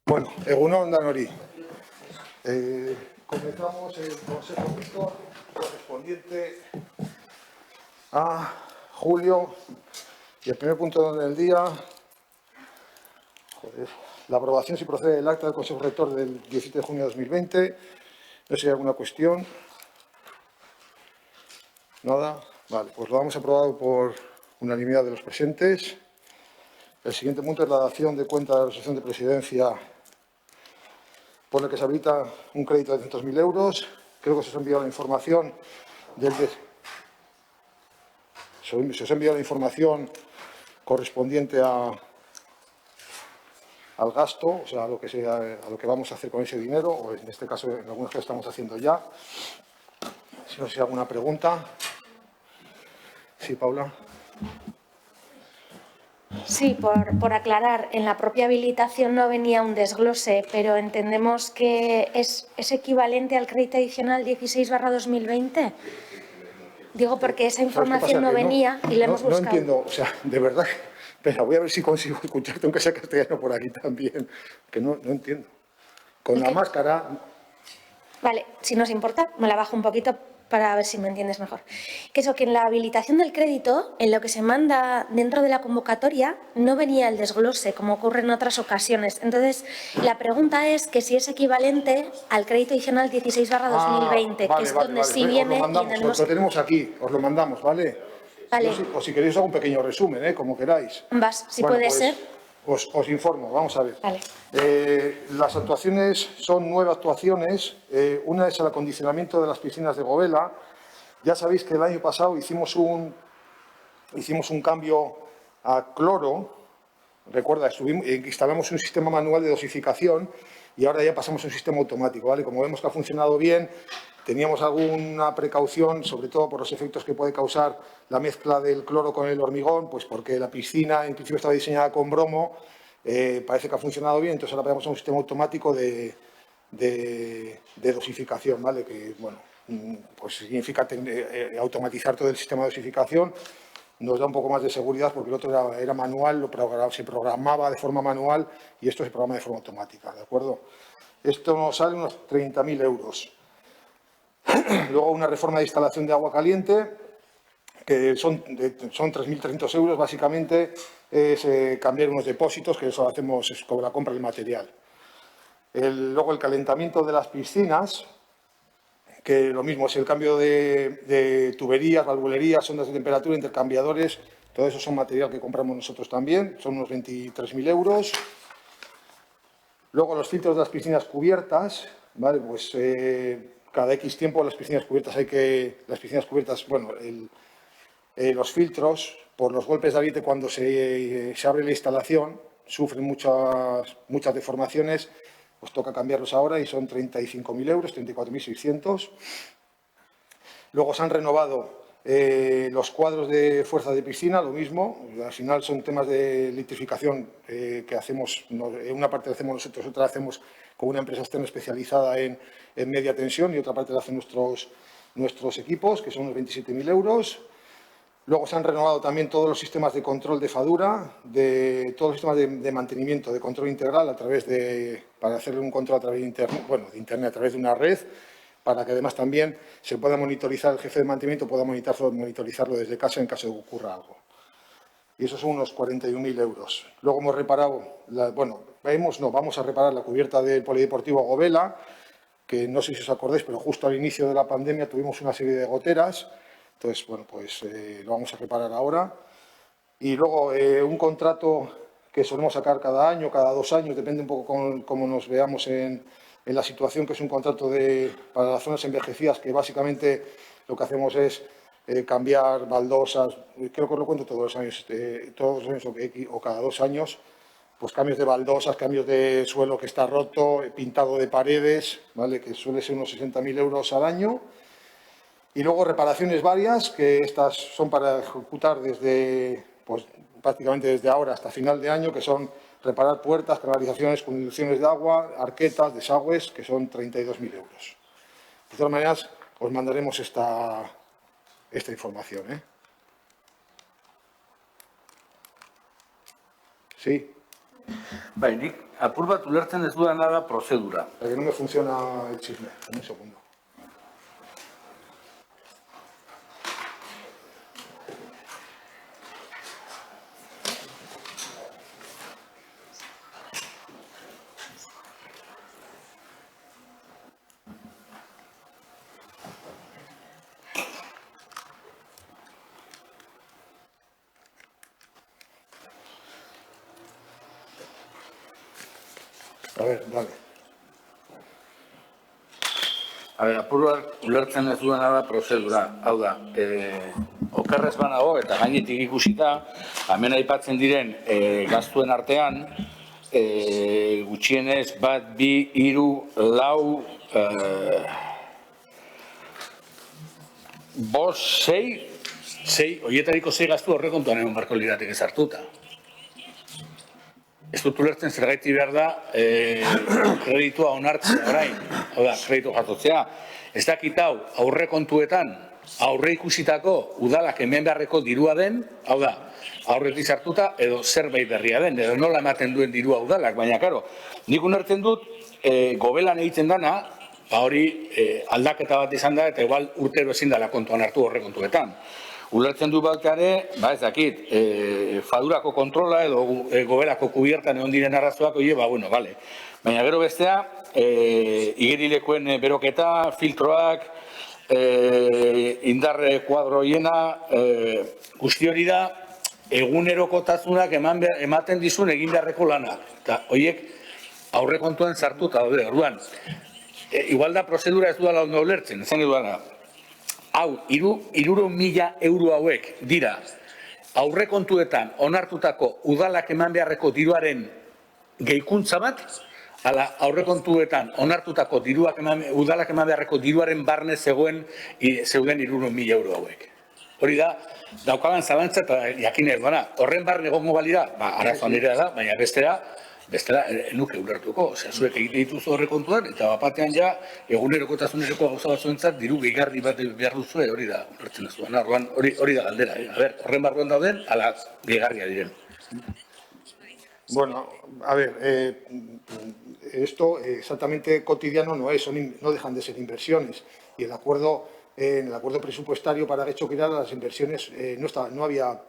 Bueno, Egunon Danori. Comenzamos el Consejo Mixto correspondiente a julio y el primer punto del día, la aprobación si procede del acta del Consejo Rector del 17 de junio de 2020. No sé si hay alguna cuestión. Nada. Vale, pues lo hemos aprobado por unanimidad de los presentes. El siguiente punto es la dación de cuenta de la Asociación de Presidencia, por la que se habilita un crédito de 300.000 euros. Creo que se os ha enviado la información se os ha enviado la información correspondiente al gasto, o sea, a lo que vamos a hacer con ese dinero, o en este caso, en algunos casos estamos haciendo ya. Si no sé si hay alguna pregunta. Sí, Paula. Sí, por aclarar, en la propia habilitación no venía un desglose, pero entendemos que es equivalente al crédito adicional 16/2020. Digo porque esa información no venía y la hemos buscado. No entiendo, o sea, de verdad. Pero voy a ver si consigo escucharte, aunque sea castellano por aquí también, que no entiendo. Con la máscara. Vale, si nos importa, me la bajo un poquito para ver si me entiendes mejor. Que eso, que en la habilitación del crédito, en lo que se manda dentro de la convocatoria, no venía el desglose, como ocurre en otras ocasiones. Entonces, la pregunta es que si es equivalente al crédito adicional 16/2020, Vale, que es donde sí pues viene os lo mandamos, lo tenemos aquí, os lo mandamos, ¿vale? Vale. O si queréis hago un pequeño resumen, como queráis. Si bueno, puede pues, ser. Os informo, vamos a ver. Vale. Las actuaciones son 9 actuaciones. Una es el acondicionamiento de las piscinas de Govela. Ya sabéis que el año pasado hicimos un cambio a cloro. Recuerda, instalamos un sistema manual de dosificación y ahora ya pasamos a un sistema automático, ¿vale? Como vemos que ha funcionado bien, teníamos alguna precaución, sobre todo por los efectos que puede causar la mezcla del cloro con el hormigón, pues porque la piscina en principio estaba diseñada con bromo, parece que ha funcionado bien, entonces ahora pasamos a un sistema automático de dosificación, ¿vale? Que, bueno, pues significa automatizar todo el sistema de dosificación. Nos da un poco más de seguridad porque el otro era manual, se programaba de forma manual y esto se programa de forma automática, ¿de acuerdo? Esto nos sale unos 30.000 euros. Luego una reforma de instalación de agua caliente, que son 3.300 euros, básicamente es cambiar unos depósitos, que eso lo hacemos con la compra del material. Luego el calentamiento de las piscinas, que lo mismo es el cambio de tuberías, valvulerías, sondas de temperatura, intercambiadores, todo eso son material que compramos nosotros también, son unos 23.000 euros. Luego los filtros de las piscinas cubiertas, ¿vale? Pues cada X tiempo las piscinas cubiertas bueno, los filtros, por los golpes de ariete cuando se abre la instalación, sufren muchas deformaciones, pues toca cambiarlos ahora y son 35.000 euros, 34.600. Luego se han renovado los cuadros de fuerza de piscina, lo mismo. Al final son temas de electrificación que hacemos, una parte la hacemos nosotros, otra la hacemos con una empresa externa especializada en media tensión y otra parte la hacen nuestros equipos, que son unos 27.000 euros. Luego se han renovado también todos los sistemas de control de fadura, todos los sistemas de mantenimiento, de control integral para hacer un control a través de Internet, a través de una red, para que además también se pueda monitorizar, el jefe de mantenimiento pueda monitorizarlo desde casa en caso de que ocurra algo. Y esos son unos 41.000 euros. Luego hemos reparado, vamos a reparar la cubierta del Polideportivo Govela, que no sé si os acordáis, pero justo al inicio de la pandemia tuvimos una serie de goteras. Entonces, bueno, pues lo vamos a reparar ahora. Y luego un contrato que solemos sacar cada año, cada 2 años, depende un poco cómo nos veamos en la situación, que es un contrato para las zonas envejecidas, que básicamente lo que hacemos es cambiar baldosas, creo que os lo cuento todos los años o cada 2 años, pues cambios de baldosas, cambios de suelo que está roto, pintado de paredes, ¿vale? Que suele ser unos 60.000 euros al año. Y luego reparaciones varias, que estas son para ejecutar prácticamente desde ahora hasta final de año, que son reparar puertas, canalizaciones, conducciones de agua, arquetas, desagües, que son 32.000 euros. De todas maneras, os mandaremos esta información, ¿eh? Sí. Bai, nik apur bat ulertzen ez dudana da prozedura. Que no me funciona el chisme. Un segundo. A ver, dale. Apur bat ulertzen ez dudana da prozedura. Hau da, okerrez banago eta gainetik ikusita, hemen aipatzen diren gastuen artean, gutxienez bat, bi, hiru, lau, bost, sei, horietariko 6 gastu aurrekontuan egon beharko lirateke sartuta. Ez dut ulertzen zergaiti behar da kreditua onartzea orain, hau da, kreditu jasotzea. Ez dakit hau aurrekontuetan aurre ikusitako udalak hemen beharreko dirua den, hau da, aurretik sartuta edo zerbait berria den, edo nola ematen duen dirua udalak, baina, karo, nik unertzen dut gobelan egiten dana, hori aldaketa bat izan da eta igual urtero ezin dela kontuan hartu aurrekontuetan. Ulertzen du balkare, ez dakit, fadurako kontrola edo gobelako kubiertan egon diren arrazoak, bueno, bale. Baina gero bestea, igerilekoen beroketa, filtroak, indarre kuadroiena, guzti hori da, egunerokotasunak ematen dizun egin beharreko lanak. Eta horiek aurrekontuan sartuta daude, orduan. Igual da prozedura ez duela ondo ulertzen, esan edudana. Hau, 300.000 euro hauek dira aurrekontuetan onartutako udalak eman beharreko diruaren gehikuntza bat, ala aurrekontuetan onartutako udalak eman beharreko diruaren barne zeuden 300.000 euro hauek. Hori da, daukagan zalantza eta jakin ez duena. Horren barne egongo balira, arazoa nirea da, baina bestera nuke ulertuko. Osea, zuek egite dituzu horrekontuan, eta bapatean ja, egunerokotasunereko gauza batzuentzat diru gehigarri bat behar duzue, hori da, ulertzen ez duena. Hori da galdera. Horren barruan dauden, ala gehigarria diren. Bueno, a ver, esto exactamente cotidiano no es, no dejan de ser inversiones. Y en el acuerdo presupuestario para Getxo Kirola las inversiones, no había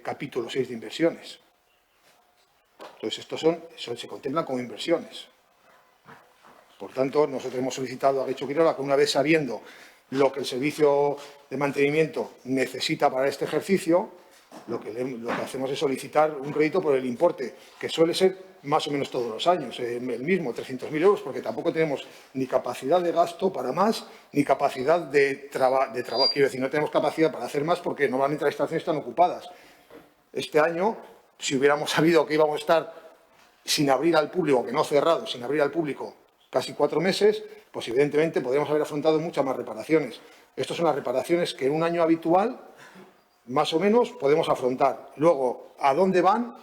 capítulo 6 de inversiones. Entonces, estos se contemplan como inversiones. Por tanto, nosotros hemos solicitado a Getxo Kirola que una vez sabiendo lo que el servicio de mantenimiento necesita para este ejercicio, lo que hacemos es solicitar un crédito por el importe, que suele ser más o menos todos los años, el mismo, 300.000 euros, porque tampoco tenemos ni capacidad de gasto para más, ni capacidad de trabajo. Quiero decir, no tenemos capacidad para hacer más porque normalmente las instalaciones están ocupadas. Este año, si hubiéramos sabido que íbamos a estar sin abrir al público, que no cerrado, sin abrir al público casi 4 meses, pues evidentemente podríamos haber afrontado muchas más reparaciones. Estas son las reparaciones que en un año habitual, más o menos, podemos afrontar. Luego, ¿a dónde van?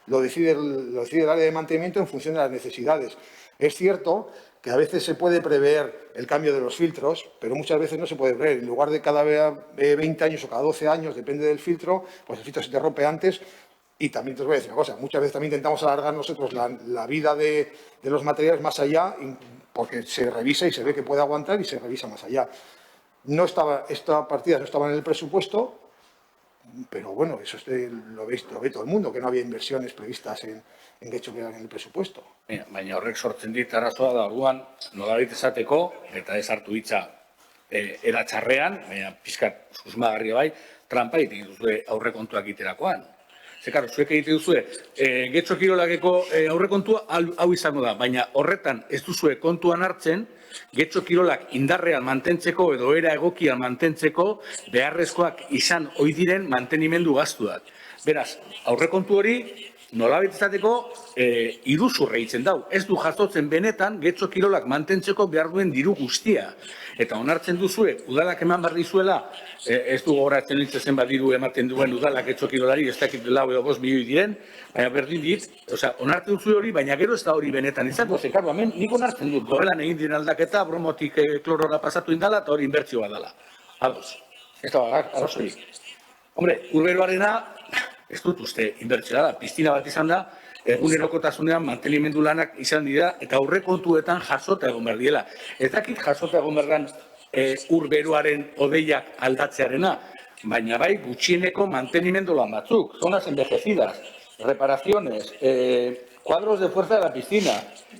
Lo decide el área de mantenimiento en función de las necesidades. Es cierto que a veces se puede prever el cambio de los filtros, pero muchas veces no se puede prever. En lugar de cada 20 años o cada 12 años, depende del filtro, pues el filtro se te rompe antes. Y también te voy a decir una cosa, muchas veces también intentamos alargar nosotros la vida de los materiales más allá, porque se revisa y se ve que puede aguantar y se revisa más allá. Esta partida no estaba en el presupuesto, pero bueno, eso lo ve todo el mundo, que no había inversiones previstas en Getxo Kirola en el presupuesto. Baina horrek sortzen dit arazoa da, orduan, nolabait esateko, eta ez hartu hitza era txarrean, baina pizkat susmagarria bai, trampa egiten duzue aurrekontuak iterakoan. Ze, karo, zuek egite duzue, Getxo Kirolakeko aurrekontua hau izango da, baina horretan ez duzue kontuan hartzen, Getxo Kirolak indarrean mantentzeko edo era egokian mantentzeko beharrezkoak izan ohi diren mantenimendu gastuak. Beraz, aurrekontu hori nolabait izateko iruzurra egiten dau. Ez du jasotzen benetan Getxo Kirolak mantentzeko behar duen diru guztia. Eta onartzen duzue, udalak eman behar dizuela, ez du gogoratzen ditzezen badiru ematen duen udalak Getxo Kirolari, ez dakit 4 edo 5 milioi diren, baina berdin dit, onartzen duzue hori, baina gero ez da hori benetan izango. Zekaro, hemen nik onartzen dut, gobelan egin diren aldaketa, bromotik klorora pasatu indala, eta hori inbertzioa dela. Ados, ez da arazorik. Hombre, urberoarena, ez dut uste inbertzioa da, piztina bat izan da, egunerokotasunean mantenimendu lanak izan dira eta aurrekontuetan jasota egon behar diela. Ez dakit jasota egon behar ur beroaren odeiak aldatzearena, baina bai gutxieneko mantenimendu lan batzuk, zonas envejecidas, reparaciones, cuadros de fuerza de la piscina,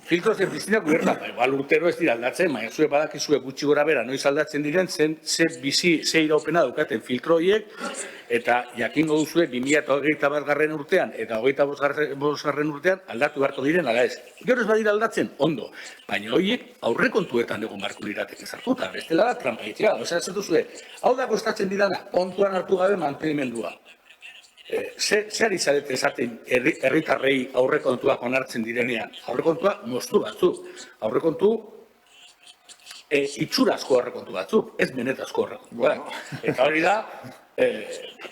filtros de piscina cubierta, igual urtero ez dira aldatzen, baina zuek badakizue gutxi gora bera noiz aldatzen diren, ze iraupena daukaten filtro horiek, eta jakingo duzue 2021 urtean eta 2025 urtean aldatu beharko diren ala ez. Gero ez badira aldatzen, ondo, baina horiek aurrekontuetan egon beharko lirateke sartuta, bestela da trampa egitea. Osea, ez duzue, hau da kostatzen didana, kontuan hartu gabe mantenimendua. Zer izarete esaten herritarrei aurrekontuak onartzen direnean? Aurrekontua moztu batzuk. Aurrekontu itxurazko aurrekontu batzuk, ez benetazko aurrekontuak. Eta hori da,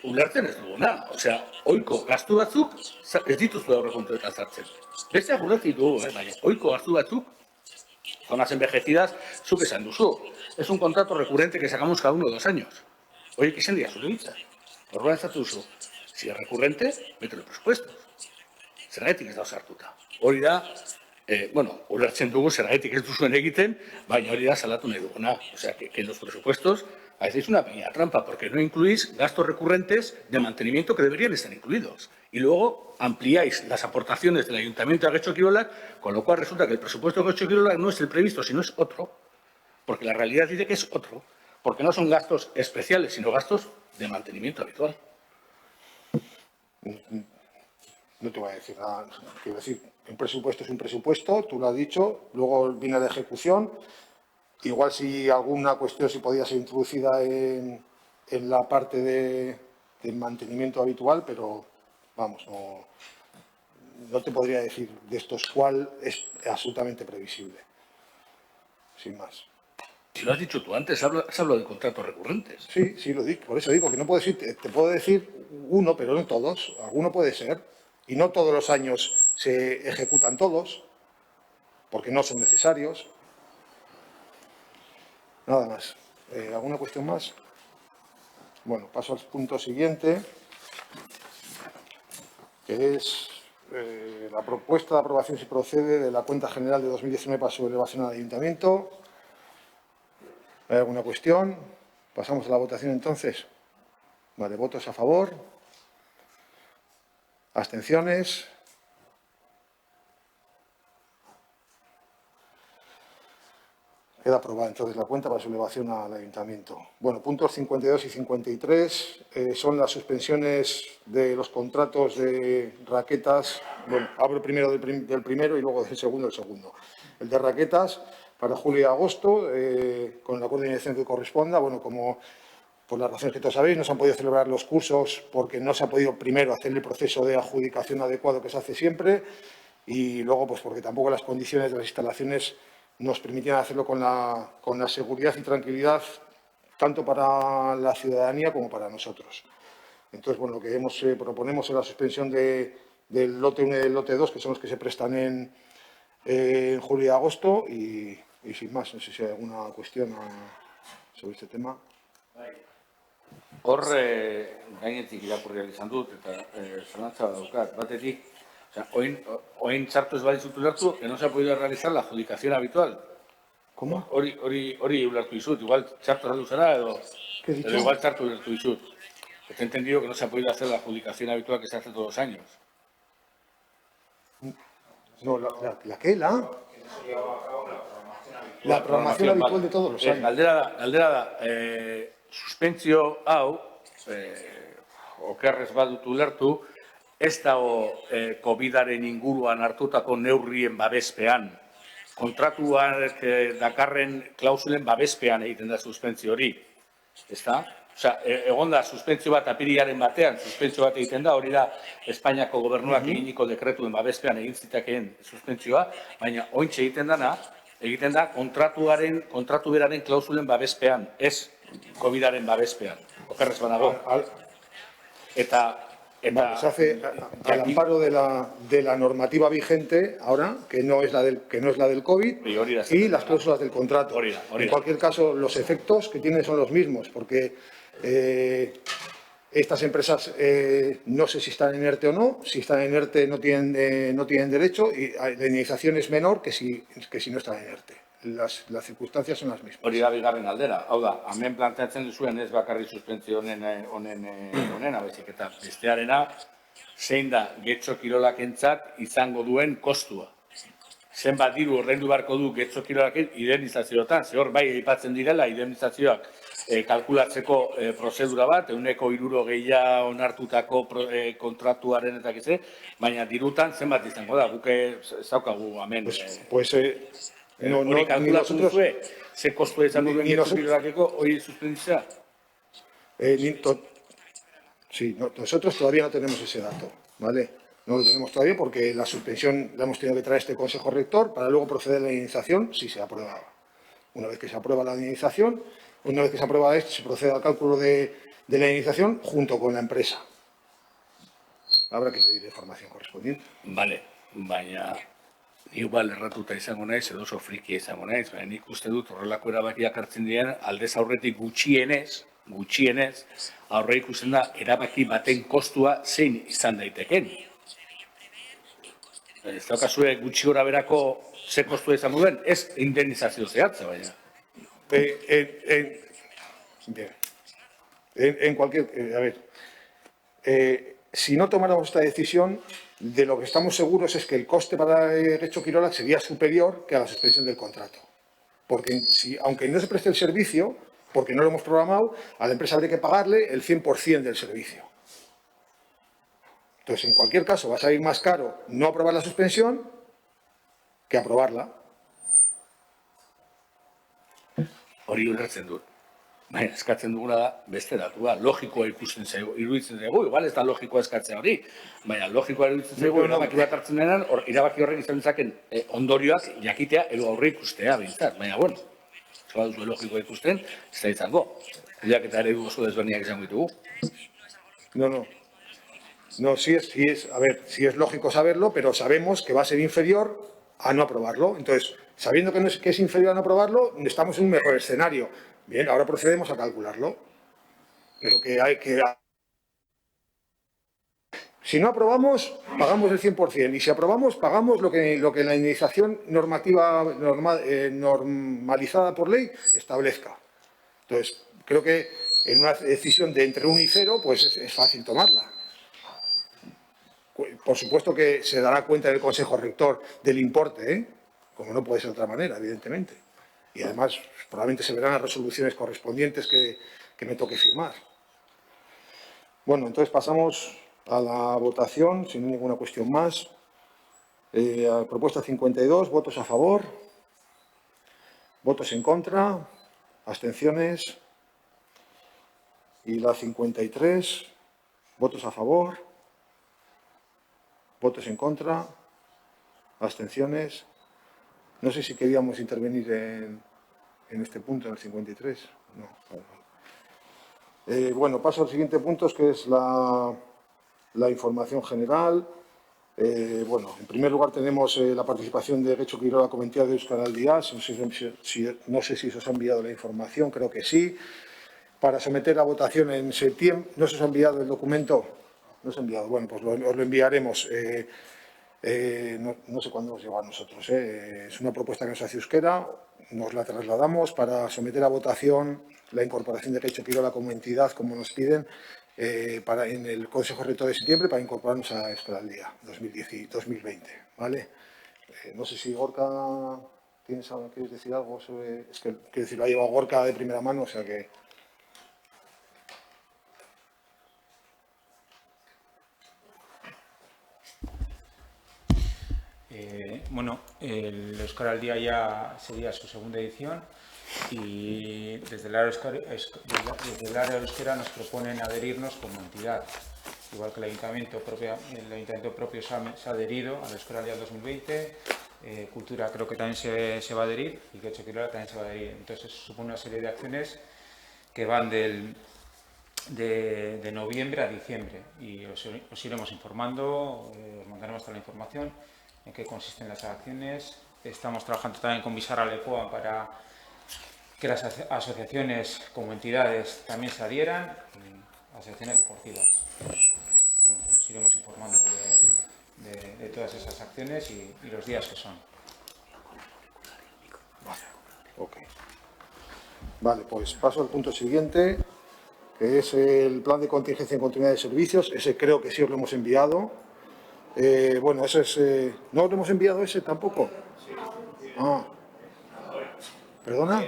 ulertzen ez duguna. Osea, ohiko gastu batzuk ez dituzu aurrekontuetan sartzen. Besteak ulertzen ditugu, baina ohiko gastu batzuk, zonas envejecidas, zuk esan duzu. Es un contrato recurrente que sacamos cada 1 o 2 años. Oye, ¿qué día zure hitza? Horrela esatu duzu. Si es recurrente, mete los presupuestos. Zergatik ez da sartuta. Hori da, ulertzen dugu zergatik ez duzuen egiten, baina hori da salatu nahi duguna. O sea, que en los presupuestos hacéis una pequeña trampa, porque no incluís gastos recurrentes de mantenimiento que deberían estar incluidos. Y luego ampliáis las aportaciones del Ayuntamiento de Getxo-Kirolak, con lo cual resulta que el presupuesto de Getxo-Kirolak no es el previsto, sino es otro, porque la realidad dice que es otro, porque no son gastos especiales, sino gastos de mantenimiento habitual. No te voy a decir nada. Quiero decir, un presupuesto es un presupuesto, tú lo has dicho, luego viene la ejecución. Igual si alguna cuestión si podía ser introducida en la parte de mantenimiento habitual, pero vamos, no te podría decir de estos cuál es absolutamente previsible. Sin más. Si lo has dicho tú antes, has hablado de contratos recurrentes. Sí, lo digo. Por eso digo que no puedo decir, te puedo decir uno, pero no todos. Alguno puede ser. Y no todos los años se ejecutan todos, porque no son necesarios. Nada más. ¿Alguna cuestión más? Bueno, paso al punto siguiente, que es la propuesta de aprobación, si procede, de la cuenta general de 2019 para su elevación al ayuntamiento. ¿Hay alguna cuestión? Pasamos a la votación entonces. Vale, votos a favor. Abstenciones. Queda aprobada entonces la cuenta para su elevación al ayuntamiento. Bueno, puntos 52 y 53 son las suspensiones de los contratos de raquetas. Bueno, hablo primero del primero y luego del segundo. El de raquetas para julio y agosto, con la coordinación que corresponda. Bueno, como por las razones que todos sabéis, no se han podido celebrar los cursos porque no se ha podido primero hacer el proceso de adjudicación adecuado que se hace siempre y luego pues porque tampoco las condiciones de las instalaciones nos permitían hacerlo con la seguridad y tranquilidad tanto para la ciudadanía como para nosotros. Entonces, bueno, lo que proponemos es la suspensión del lote 1 y del lote 2, que son los que se prestan en julio y agosto y sin más, no sé si hay alguna cuestión sobre este tema. Hor, gainetik irakurri izan dut, eta zalantza daukat, batetik, oin txartu ez badizutu lertu, que no se ha podido realizar la adjudicación habitual. ¿Cómo? Hori ulertu dizut, igual txartu erratu zara, edo igual txartu ulertu dizut. He entendido que no se ha podido hacer la adjudicación habitual que se hace todos los años. No, ¿la qué? La programación habitual de todos los años. Galdera da, suspentzio hau, okerrez badut ulertu, ez dago COVID-aren inguruan hartutako neurrien babespean. Kontratuak dakarren klausulen babespean egiten da suspentzio hori. Ezta? Osea, egon da suspentzio bat apirilaren batean, suspentzio bat egiten da, hori da Espainiako gobernuak eginiko dekretuen babespean egin zitekeen suspentzioa, baina ointxe egiten da kontratu beraren klausulen babespean, ez COVID-aren babespean. Okerrez banago. Se hace al amparo de la normativa vigente ahora, que no es la del COVID, y las cláusulas del contrato. En cualquier caso, los efectos que tienen son los mismos, porque Estas empresas no sé si están en ERTE o no. Si están en ERTE no tienen derecho y la indemnización es menor que si no están en ERTE. Las circunstancias son las mismas. Hori da bigarren aldera. Hau da, hemen planteatzen duzuen ez bakarri suspentzio honen baizik eta bestearena, zein da Getxo Kirolakentzat izango duen kostua. Zenbat diru ordaindu beharko du Getxo Kirolaken indemnizazioetan, ze hor bai aipatzen direla indemnizazioak kalkulatzeko prozedura bat, 160 onartutako kontratuaren eta gize, baina dirutan zenbat izango da, guk zaukagu hemen. Hori kalkulatu duzue, ze kostua izango duen Getxo Kirolakeko hori suspentzia? Sí, nosotros todavía no tenemos ese dato, ¿vale? No lo tenemos todavía porque la suspensión la hemos tenido que traer a este Consejo Rector para luego proceder a la indemnización si se aprueba. Una vez que se aprueba la indemnización, una vez que se aprueba esto, se procede al cálculo de la indemnización junto con la empresa. Habrá que pedir información correspondiente. Vale, baina igual erratuta izango naiz, edo oso frikia izango naiz, baina nik uste dut horrelako erabakiak hartzen diren aldez aurretik gutxienez, aurre ikusten da erabaki baten kostua zein izan daiteken. Ez daukazue gutxi gora berako ze kostua izango duen, ez indemnizazio zehatza, baina. Si no tomáramos esta decisión, de lo que estamos seguros es que el coste para Getxo Kirola sería superior que a la suspensión del contrato. Porque aunque no se preste el servicio, porque no lo hemos programado, a la empresa habría que pagarle el 100% del servicio. Entonces, en cualquier caso, va a salir más caro no aprobar la suspensión que aprobarla. Hori ulertzen dut. Baina, eskatzen duguna da beste datua. Logikoa iruditzen zaigu. Igual ez da logikoa eskatzea hori. Baina, logikoa iruditzen zaigu, erabaki bat hartzen denan, erabaki horrek izan dezaken ondorioak jakitea edo aurre ikustea bintzat. Baina, bueno, zola duzu logikoa ikusten, ez da izango. Jaketa ere oso desberniak izango ditugu. No, sí es lógico saberlo, pero sabemos que va a ser inferior a no aprobarlo. Entonces, sabiendo que es inferior a no aprobarlo, estamos en un mejor escenario. Bien, ahora procedemos a calcularlo. Pero si no aprobamos, pagamos el 100%. Y si aprobamos, pagamos lo que la indemnización normalizada por ley establezca. Entonces, creo que en una decisión de entre 1 y 0, pues es fácil tomarla. Por supuesto que se dará cuenta en el Consejo Rector del importe, como no puede ser de otra manera, evidentemente. Y además, probablemente se verán las resoluciones correspondientes que me toque firmar. Bueno, entonces pasamos a la votación, sin ninguna cuestión más. Propuesta 52, votos a favor, votos en contra, abstenciones. Y la 53, votos a favor, votos en contra, abstenciones. No sé si queríamos intervenir en este punto, en el 53. No. Bueno, paso al siguiente punto, que es la información general. Bueno, en primer lugar tenemos la participación de Getxo Kirola Comentía de Euskaraldia. No sé si se os ha enviado la información, creo que sí. Para someter a votación en septiembre. ¿No se os ha enviado el documento? No se ha enviado. Bueno, pues os lo enviaremos. No sé cuándo nos llega a nosotros. Es una propuesta que nos hace Euskera, nos la trasladamos para someter a votación la incorporación de Getxo Kirola como entidad, como nos piden, en el Consejo Rector de septiembre para incorporarnos a Euskaraldia 2020. ¿Vale? No sé si Gorka, ¿quieres decir algo sobre...? Es que, quiero decir, lo ha llevado Gorka de primera mano, o sea que... Bueno, el Euskaraldia ya sería su segunda edición y desde el área euskera nos proponen adherirnos como entidad. Igual que el ayuntamiento propio se ha adherido al Euskaraldia 2020, Cultura creo que también se va a adherir y Getxo Kirola también se va a adherir. Entonces eso supone una serie de acciones que van de noviembre a diciembre y os iremos informando, os mandaremos toda la información en qué consisten las acciones. Estamos trabajando también con Bizarra Lepoa para que las asociaciones como entidades también se adhieran. las secciones deportivas. Y bueno, pues iremos informando de todas esas acciones y los días que son. Ok. Vale, pues paso al punto siguiente, que es el plan de contingencia en continuidad de servicios. Ese creo que sí os lo hemos enviado. Bueno, eso es... ¿No lo hemos enviado ese tampoco? Ah. ¿Perdona?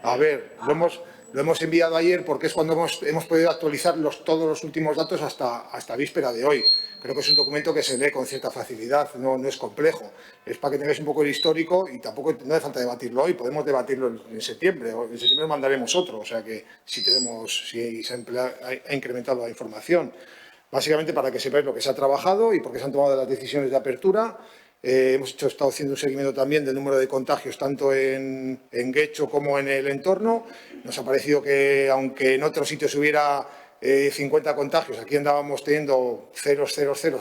A ver, lo hemos enviado ayer porque es cuando hemos podido actualizar todos los últimos datos hasta víspera de hoy. Creo que es un documento que se lee con cierta facilidad, no es complejo. Es para que tengáis un poco el histórico y tampoco no hace falta debatirlo hoy, podemos debatirlo en septiembre, o en septiembre mandaremos otro, o sea que si se ha incrementado la información. Básicamente para que sepáis lo que se ha trabajado y por qué se han tomado las decisiones de apertura. Hemos estado haciendo un seguimiento también del número de contagios, tanto en Guecho como en el entorno. Nos ha parecido que, aunque en otros sitios hubiera 50 contagios, aquí andábamos teniendo 0,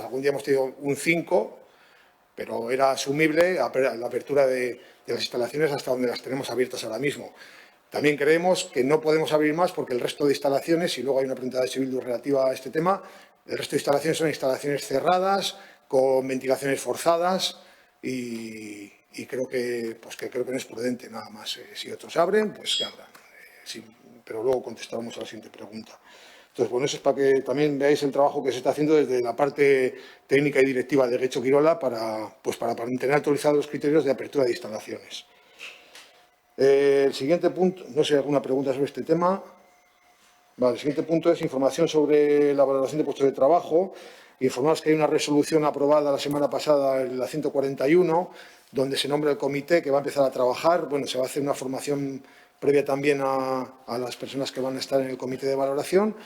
algún día hemos tenido un 5, pero era asumible la apertura de las instalaciones hasta donde las tenemos abiertas ahora mismo. También creemos que no podemos abrir más porque el resto de instalaciones, y luego hay una pregunta de Bildu relativa a este tema, el resto de instalaciones son instalaciones cerradas, con ventilaciones forzadas y creo que no es prudente nada más. Si otros abren, pues que abran. Pero luego contestaremos a la siguiente pregunta. Entonces, bueno, eso es para que también veáis el trabajo que se está haciendo desde la parte técnica y directiva de Guecho Quirola para mantener actualizados los criterios de apertura de instalaciones. El siguiente punto, no sé si hay alguna pregunta sobre este tema. Vale, el siguiente punto es información sobre la valoración de puestos de trabajo. Informaros que hay una resolución aprobada la semana pasada, la 141, donde se nombra el comité que va a empezar a trabajar. Bueno, se va a hacer una formación previa también a las personas que van a estar en el comité de valoración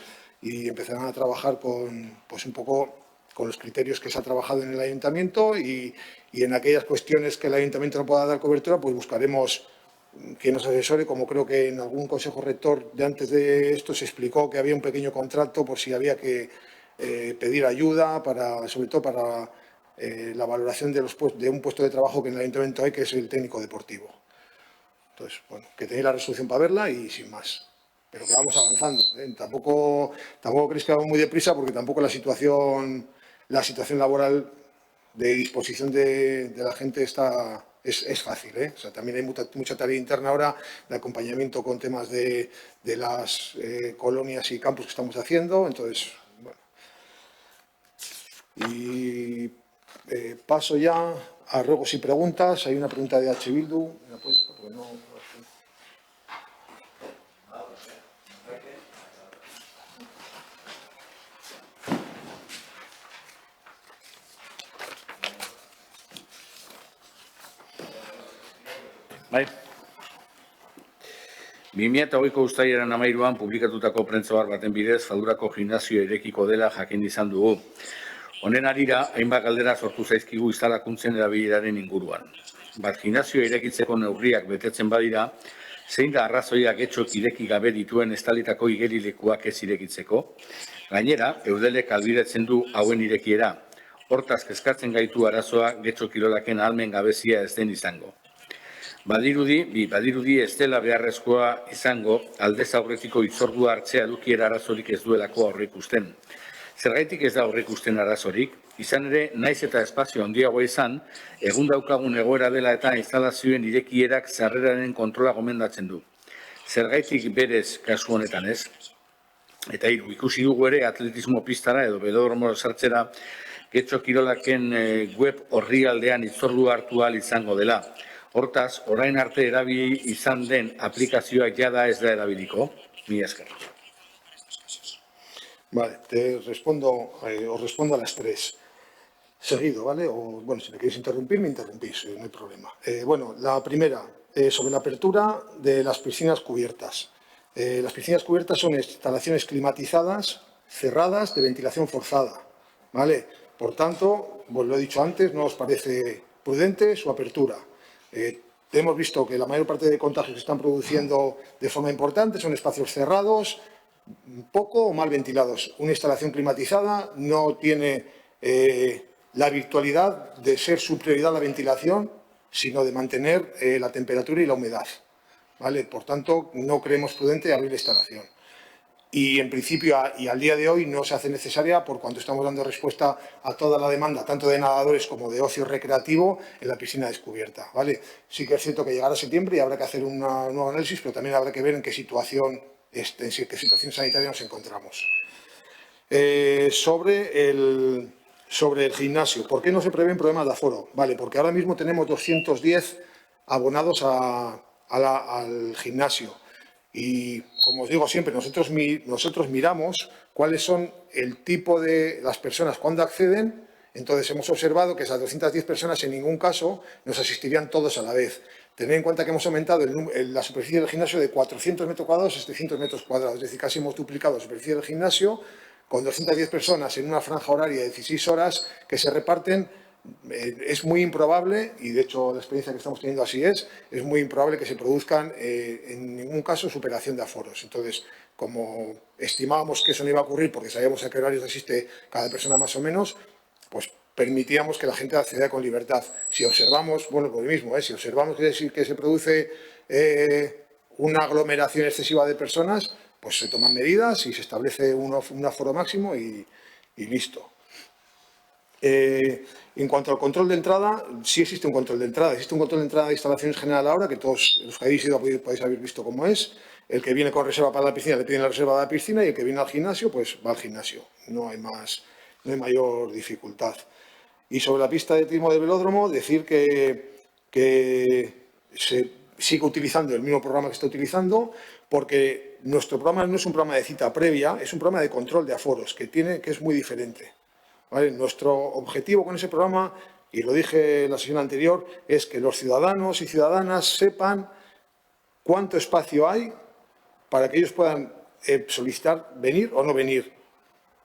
y empezarán a trabajar un poco con los criterios que se ha trabajado en el ayuntamiento y en aquellas cuestiones que el ayuntamiento no pueda dar cobertura, pues buscaremos quien nos asesore, como creo que en algún consejo rector de antes de esto se explicó que había un pequeño contrato por si había que pedir ayuda, sobre todo para la valoración de un puesto de trabajo que en el ayuntamiento hay, que es el técnico deportivo. Entonces, bueno, que tenéis la resolución para verla y sin más. Pero que vamos avanzando. Tampoco creéis que vamos muy deprisa porque tampoco la situación laboral de disposición de la gente es fácil. O sea, también hay mucha tarea interna ahora de acompañamiento con temas de las colonias y campus que estamos haciendo. Entonces, bueno. Y paso ya a ruegos y preguntas. Hay una pregunta de Bildu. ¿Me la puedes dejar? Porque no... Bai. 2008ko uztailaren 13an publikatutako prentsa baten bidez Fadurako gimnasio irekiko dela jakin izan dugu. Honen harira, hainbat galdera sortu zaizkigu instalakuntzen erabileraren inguruan. Bat, gimnasio irekitzeko neurriak betetzen badira, zein da arrazoiak Getxok ireki gabe dituen estalitako igerilekuak ez irekitzeko? Gainera, Eudelek ahalbidetzen du hauen irekiera. Hortaz, kezkatzen gaitu arazoa Getxok Kirolaken ahalmen gabezia ez den izango. Badirudi ez dela beharrezkoa izango aldez aurretiko hitzordua hartzea edukiera arazorik ez duelako aurreikusten. Zergaitik ez da aurreikusten arazorik, izan ere naiz eta espazio handiagoa izan, egun daukagun egoera dela eta instalazioen irekierak sarreraren kontrola gomendatzen du. Zergaitik berez kasu honetan ez. Eta hiru, ikusi dugu ere atletismo pistara edo velodromo sartzera Getxok Kirolaken web orrialdean hitzordua hartu ahal izango dela. Hortaz, orain arte erabili izan den aplikazioak jada ez da erabiliko. Mila esker. Vale, os respondo a las tres. Seguido, ¿vale? O, bueno, si me queréis interrumpir, me interrumpís, no hay problema. Bueno, la primera, sobre la apertura de las piscinas cubiertas. Las piscinas cubiertas son instalaciones climatizadas, cerradas, de ventilación forzada, ¿vale? Por tanto, pues lo he dicho antes, no os parece prudente su apertura. Hemos visto que la mayor parte de contagios que están produciendo de forma importante son espacios cerrados, poco o mal ventilados. Una instalación climatizada no tiene la virtualidad de ser su prioridad la ventilación, sino de mantener la temperatura y la humedad, ¿vale? Por tanto, no creemos prudente abrir la instalación. y en principio y al día de hoy no se hace necesaria por cuanto estamos dando respuesta a toda la demanda, tanto de nadadores como de ocio recreativo en la piscina descubierta, ¿vale? Sí que es cierto que llegará septiembre y habrá que hacer un nuevo análisis, pero también habrá que ver en qué situación sanitaria nos encontramos. Sobre el gimnasio, ¿por qué no se prevén problemas de aforo? Vale, porque ahora mismo tenemos 210 abonados al gimnasio. Y, como os digo siempre, nosotros miramos cuáles son el tipo de las personas cuando acceden. Entonces, hemos observado que esas 210 personas en ningún caso nos asistirían todos a la vez. Tened en cuenta que hemos aumentado la superficie del gimnasio de 400 metros cuadrados a 700 metros cuadrados. Es decir, casi hemos duplicado la superficie del gimnasio con 210 personas en una franja horaria de 16 horas que se reparten. Es muy improbable, y de hecho la experiencia que estamos teniendo así es muy improbable que se produzcan en ningún caso superación de aforos. Entonces, como estimábamos que eso no iba a ocurrir porque sabíamos a qué horarios asiste cada persona más o menos, pues permitíamos que la gente accediera con libertad. Si observamos, bueno, pues lo mismo, si observamos que se produce una aglomeración excesiva de personas, pues se toman medidas y se establece un aforo máximo y listo. En cuanto al control de entrada, sí existe un control de entrada. Existe un control de entrada de instalaciones general ahora, que todos los que habéis ido podéis haber visto cómo es. El que viene con reserva para la piscina le piden la reserva de la piscina y el que viene al gimnasio, pues va al gimnasio. No hay mayor dificultad. Y sobre la pista de atletismo del velódromo, decir que se sigue utilizando el mismo programa que está utilizando, porque nuestro programa no es un programa de cita previa, es un programa de control de aforos, que es muy diferente. ¿Vale? Nuestro objetivo con ese programa, y lo dije en la sesión anterior, es que los ciudadanos y ciudadanas sepan cuánto espacio hay para que ellos puedan solicitar venir o no venir.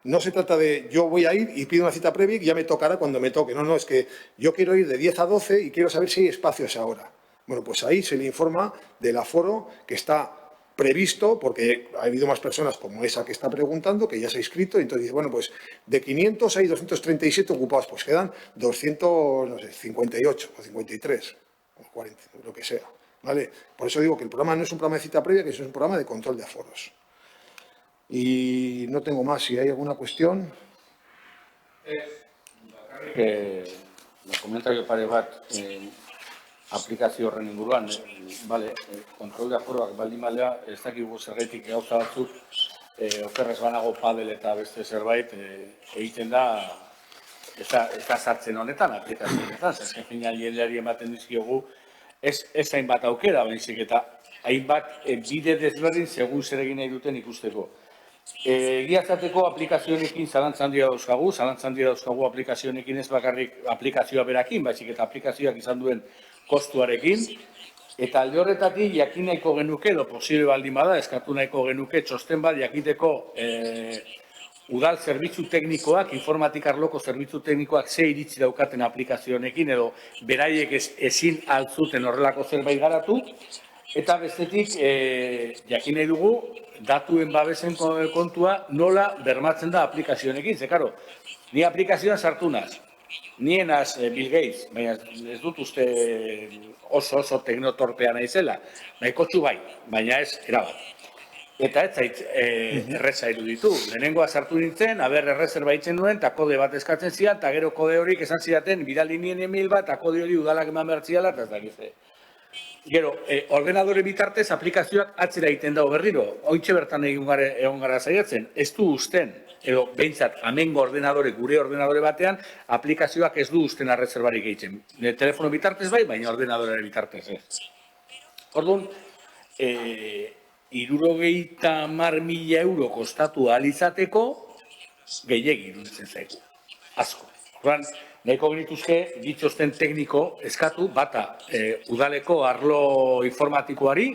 No se trata de yo voy a ir y pido una cita previa y ya me tocará cuando me toque. No, es que yo quiero ir de 10 a 12 y quiero saber si hay espacio a esa hora. Bueno, pues ahí se le informa del aforo que está previsto, porque ha habido más personas como esa que está preguntando, que ya se ha inscrito, y entonces dice, bueno, pues de 500 hay 237 ocupados, pues quedan 258 o 53 o 40, lo que sea, ¿vale? Por eso digo que el programa no es un programa de cita previa, que es un programa de control de aforos. Y no tengo más, si hay alguna cuestión. Komentario pare bat aplikazio horren inguruan, kontrol de aforoak baldin badira, ez dakigu zergatik gauza batzuk, okerrez banago padel eta beste zerbait egiten da, ez da sartzen honetan, aplikazio honetan, zezken fina jendeari ematen dizkiogu, ez hainbat aukera, baizik eta hainbat bide desberdin segun zer egin nahi duten ikusteko. Egiazateko aplikazionekin zalantzan dira dauzkagu aplikazionekin ez bakarrik aplikazioa berakin, baizik eta aplikazioak izan duen kostuarekin, eta alde horretatik jakin nahiko genuke, edo posible baldin bada, eskatu nahiko genuke txosten bat jakiteko udal zerbitzu teknikoak, informatika arloko zerbitzu teknikoak ze iritzi daukaten aplikazionekin, edo beraiek ezin altzuten horrelako zerbait garatu, eta bestetik jakin nahi dugu, datuen babesen kontua nola bermatzen da aplikazionekin. Ze, karo, ni aplikazioan sartu naz, nienaz Bill Gates, baina ez dut uste oso teknotorpea naizela, nahikotxu bai, baina ez erabat. Eta ez zait erreza iruditu. Lehenengoa sartu nintzen, errezerba itzen duen, eta kode bat eskatzen zian, eta gero kode horik esan zidaten, bidali nien email bat, eta kode hori udalak eman behar ziala, eta ez dakize. Gero, ordenadore bitartez aplikazioak atzera egiten dago berriro. Ointxe bertan egon gara saiatzen, ez du usten, edo behintzat, amengo ordenadore, gure ordenadore batean, aplikazioak ez du usten arrezerbarik egiten. Telefono bitartez bai, baina ordenadore bitartez ez. Orduan, 70.000 euro kostatu ahal izateko, gehiegi iruditzen zaigu. Asko. Orduan, nahiko genituzke, ditxosten tekniko eskatu, bata udaleko arlo informatikoari,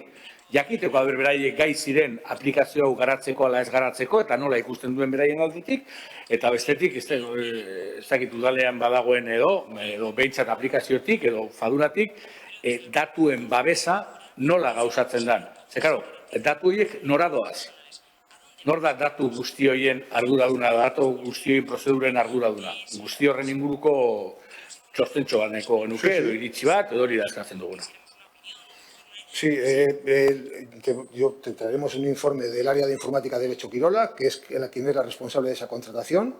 jakiteko beraiek gai ziren aplikazio hau garatzeko ala ez garatzeko, eta nola ikusten duen beraien aldetik, eta bestetik, ez dakit udalean badagoen edo behintzat aplikaziotik edo faduratik, datuen babesa nola gauzatzen den. Ze, karo, datu horiek nora doaz. Nor da datu guzti horien arduraduna, datu guzti horien prozeduren arduraduna. Guzti horren inguruko txostentxo bat nahiko genuke, edo iritzi bat, edo hori da eskatzen duguna. Sí, te traeremos un informe del área de informática de Derecho Quirola, que es quien es la responsable de esa contratación,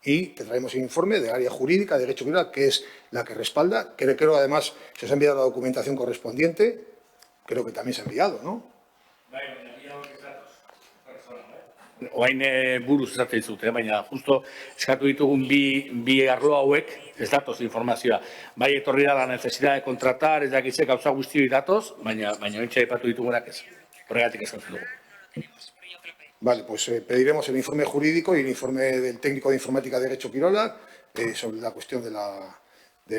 y te traemos un informe del área jurídica de Derecho Quirola, que es la que respalda, que creo además se os ha enviado la documentación correspondiente, creo que también se ha enviado, ¿no? Oain buruz esaten zute, baina justo eskatu ditugun bi arlo hauek ez datoz informazioa. Bai etorri da la necesidad de contratar, ez dakitze gauza guztioi datoz, baina bentsa aipatu ditugunak ez. Horregatik eskatzen dugu. Vale, pues pediremos el informe jurídico y el informe del técnico de informática de Derecho Quirola sobre la cuestión de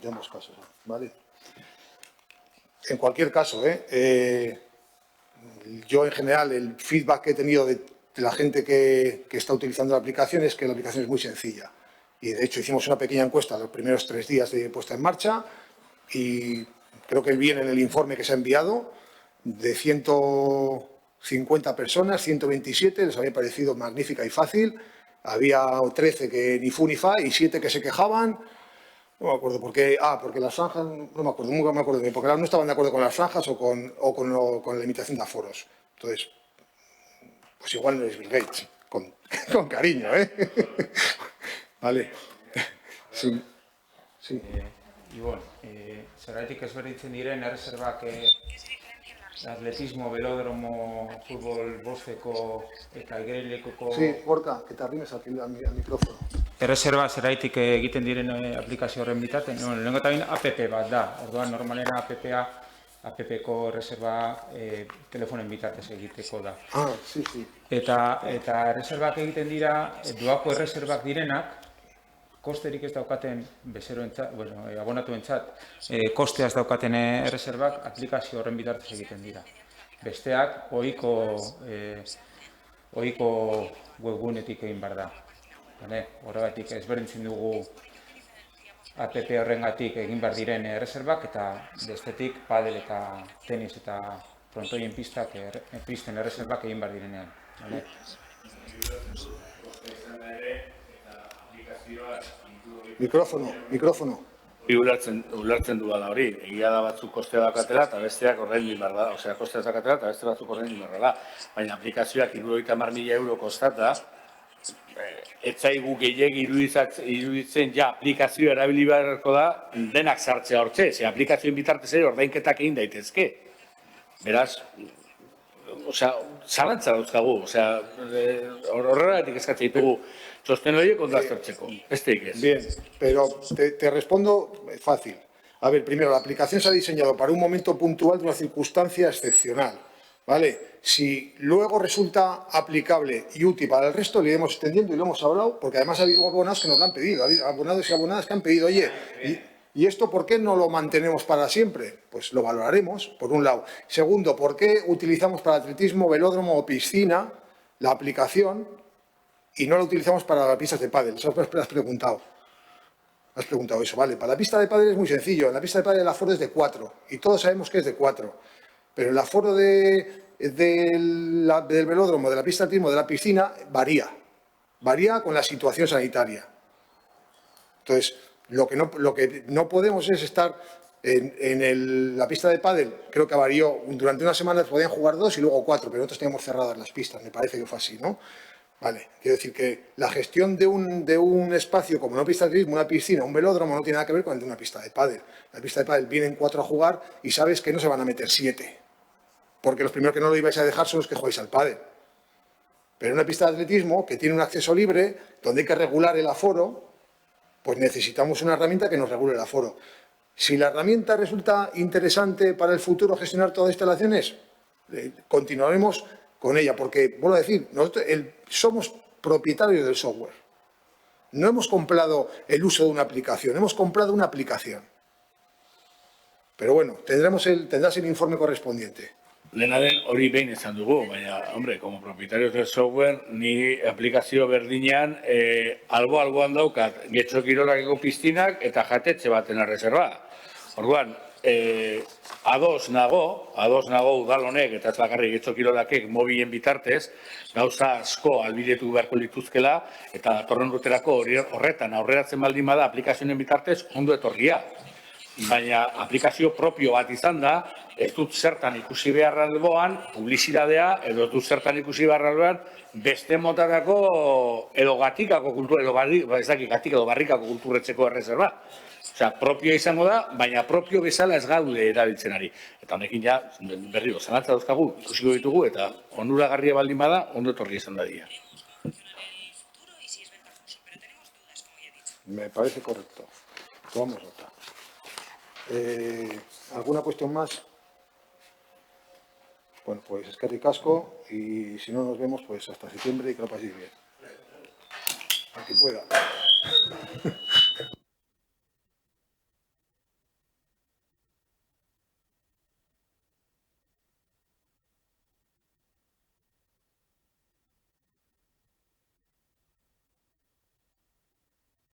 ambos casos, ¿vale? En cualquier caso, yo en general el feedback que he tenido de la gente que está utilizando la aplicación es que la aplicación es muy sencilla. Y de hecho hicimos una pequeña encuesta los primeros 3 días de puesta en marcha y creo que viene en el informe que se ha enviado de 150 personas, 127 les había parecido magnífica y fácil. Había 13 que ni fu ni fa y 7 que se quejaban. No me acuerdo por qué. Porque las franjas, no me acuerdo, nunca me acuerdo bien, porque no estaban de acuerdo con las franjas o con la limitación de aforos. Entonces, pues igual no es Bill Gates, con cariño, Vale. Sí. Sí. Ibon, zergatik ezberdintzen diren erreserbak atletismo, velódromo, futbol bosteko eta igerilekuko... Sí, Gorka, que te arrimes al micrófono. Erreserba zeraitik egiten diren aplikazio horren bitarten. Lehenengo eta bain app bat da. Orduan, normalena app-ko erreserba telefonen bitartez egiteko da. Sí, sí. Eta erreserbak egiten dira, doako erreserbak direnak, kosterik ez daukaten bezeroentzat, abonatuentzat, kosteaz daukaten erreserbak aplikazio horren bitartez egiten dira. Besteak, ohiko webgunetik egin behar da. Horregatik ezberdintzen dugu app horrengatik egin behar diren erreserbak eta bestetik padel eta tenis eta frontoien pisten erreserbak egin behar direnean. Micrófono. Ulertzen duela hori, egia da batzuk kostea dakatela eta besteak ordaindu behar da, osea kostea dakatela eta beste batzuk ordaindu behar da. Baina aplikazioak 70.000 euro kostata, ez zaigu gehiegi iruditzen ja aplikazioa erabili beharko da denak sartzea hortxe, ze aplikazioen bitartez ere ordainketak egin daitezke. Beraz, zalantza dauzkagu, horregatik eskatzen ditugu txosten horiek ondo aztertzeko, besteik ez. Bien, pero te respondo fácil. A ver, primero, la aplicación se ha diseñado para un momento puntual de una circunstancia excepcional, ¿vale? Si luego resulta aplicable y útil para el resto, le iremos extendiendo y lo hemos hablado, porque además ha habido abonados que nos lo han pedido, ha habido abonados y abonadas que han pedido, oye, ¿y esto por qué no lo mantenemos para siempre? Pues lo valoraremos, por un lado. Segundo, ¿por qué utilizamos para atletismo, velódromo o piscina la aplicación y no la utilizamos para las pistas de pádel? Eso has preguntado. Has preguntado eso, vale. Para la pista de pádel es muy sencillo. En la pista de pádel el aforo es de 4 y todos sabemos que es de 4. Pero el aforo del velódromo, de la pista de atletismo, de la piscina, varía. Varía con la situación sanitaria. Entonces, lo que no podemos es estar en la pista de pádel, creo que varió, durante una semana podían jugar 2 y luego 4, pero nosotros teníamos cerradas las pistas, me parece que fue así, ¿no? Vale, quiero decir que la gestión de un espacio como una pista de atletismo, una piscina, un velódromo, no tiene nada que ver con el de una pista de pádel. La pista de pádel vienen 4 a jugar y sabes que no se van a meter 7, porque los primeros que no lo ibais a dejar son los que jugáis al pádel. Pero en una pista de atletismo que tiene un acceso libre, donde hay que regular el aforo, pues necesitamos una herramienta que nos regule el aforo. Si la herramienta resulta interesante para el futuro gestionar todas las instalaciones, continuaremos con ella, porque, vuelvo a decir, nosotros somos propietarios del software. No hemos comprado el uso de una aplicación, hemos comprado una aplicación. Pero bueno, tendrás el informe correspondiente. Lehena den hori behin esan dugu, baina, hombre, como propietarios del software, ni aplikazio berdinean albo-alboan daukat Getxo Kirolakeko piztinak eta jatetxe baten erreserba. Orduan, ados nago udal honek eta ez bakarrik Getxo Kirolakek mobilen bitartez, gauza asko albidetu beharko lituzkela eta datorren urterako horretan aurreratzen baldin bada aplikazioen bitartez ondo etorria. Baina aplikazio propio bat izan da, ez dut zertan ikusi behar alboan, publizidadea, edo ez dut zertan ikusi behar alboan, beste motatako edo gatikako kultura, edo ez dakit, gatik edo barrikako kulturretzeko erreserba. Osea, propioa izango da, baina propio bezala ez gaude erabiltzen ari. Eta honekin ja, berriro, zanatza dauzkagu, ikusiko ditugu, eta onuragarria baldin bada, ondo etorri izan da dia. Me parece correcto. Tomamos nota. ¿Alguna cuestión más? Bueno, pues es que ricasco y si no nos vemos, pues hasta septiembre y que lo paséis bien. A quien pueda.